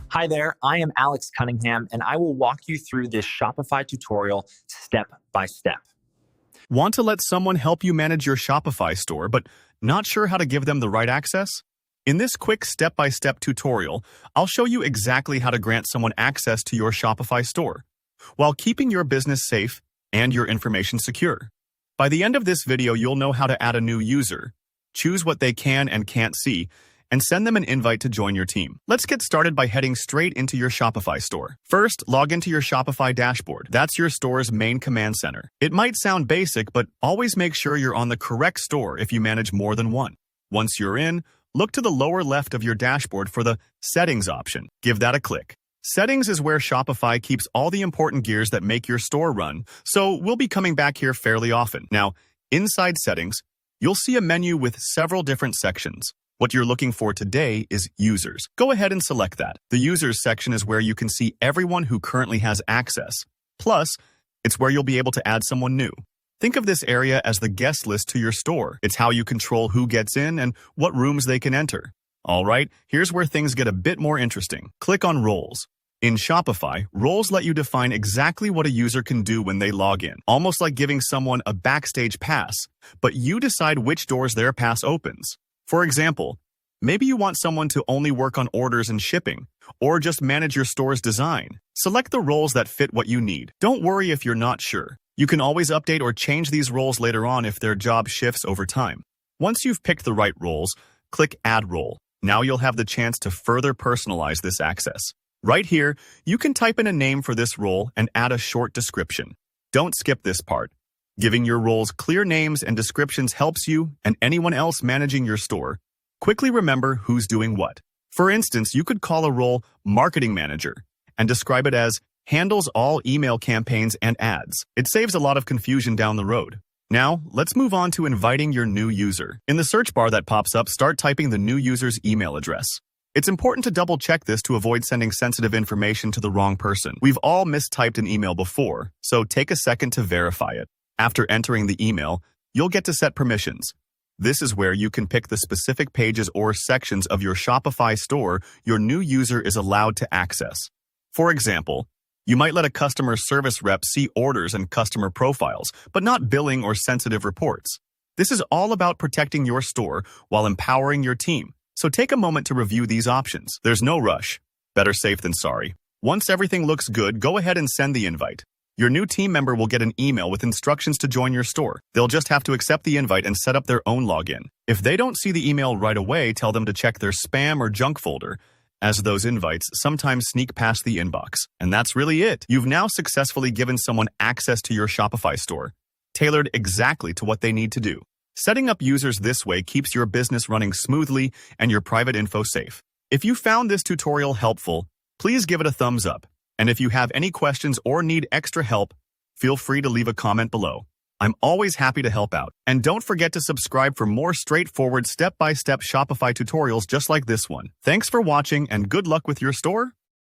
Hi there, I am Alex Cunningham, and I will walk you through this Shopify tutorial step by step. Want to let someone help you manage your Shopify store, but not sure how to give them the right access? In this quick step-by-step tutorial, I'll show you exactly how to grant someone access to your Shopify store, while keeping your business safe and your information secure. By the end of this video, you'll know how to add a new user, choose what they can and can't see, and send them an invite to join your team. Let's get started by heading straight into your Shopify store. First, log into your Shopify dashboard. That's your store's main command center. It might sound basic, but always make sure you're on the correct store if you manage more than one. Once you're in, look to the lower left of your dashboard for the Settings option. Give that a click. Settings is where Shopify keeps all the important gears that make your store run, so we'll be coming back here fairly often. Now, inside Settings, you'll see a menu with several different sections. What you're looking for today is Users. Go ahead and select that. The Users section is where you can see everyone who currently has access. Plus, it's where you'll be able to add someone new. Think of this area as the guest list to your store. It's how you control who gets in and what rooms they can enter. All right, here's where things get a bit more interesting. Click on Roles. In Shopify, roles let you define exactly what a user can do when they log in, almost like giving someone a backstage pass, but you decide which doors their pass opens. For example, maybe you want someone to only work on orders and shipping, or just manage your store's design. Select the roles that fit what you need. Don't worry if you're not sure. You can always update or change these roles later on if their job shifts over time. Once you've picked the right roles, click Add Role. Now you'll have the chance to further personalize this access. Right here, you can type in a name for this role and add a short description. Don't skip this part. Giving your roles clear names and descriptions helps you and anyone else managing your store quickly remember who's doing what. For instance, you could call a role Marketing Manager and describe it as handles all email campaigns and ads. It saves a lot of confusion down the road. Now, let's move on to inviting your new user. In the search bar that pops up, start typing the new user's email address. It's important to double-check this to avoid sending sensitive information to the wrong person. We've all mistyped an email before, so take a second to verify it. After entering the email, you'll get to set permissions. This is where you can pick the specific pages or sections of your Shopify store your new user is allowed to access. For example, you might let a customer service rep see orders and customer profiles, but not billing or sensitive reports. This is all about protecting your store while empowering your team, so take a moment to review these options. There's no rush. Better safe than sorry. Once everything looks good, go ahead and send the invite. Your new team member will get an email with instructions to join your store. They'll just have to accept the invite and set up their own login. If they don't see the email right away, tell them to check their spam or junk folder, as those invites sometimes sneak past the inbox. And that's really it. You've now successfully given someone access to your Shopify store, tailored exactly to what they need to do. Setting up users this way keeps your business running smoothly and your private info safe. If you found this tutorial helpful, please give it a thumbs up. And if you have any questions or need extra help, feel free to leave a comment below. I'm always happy to help out. And don't forget to subscribe for more straightforward step-by-step Shopify tutorials just like this one. Thanks for watching and good luck with your store.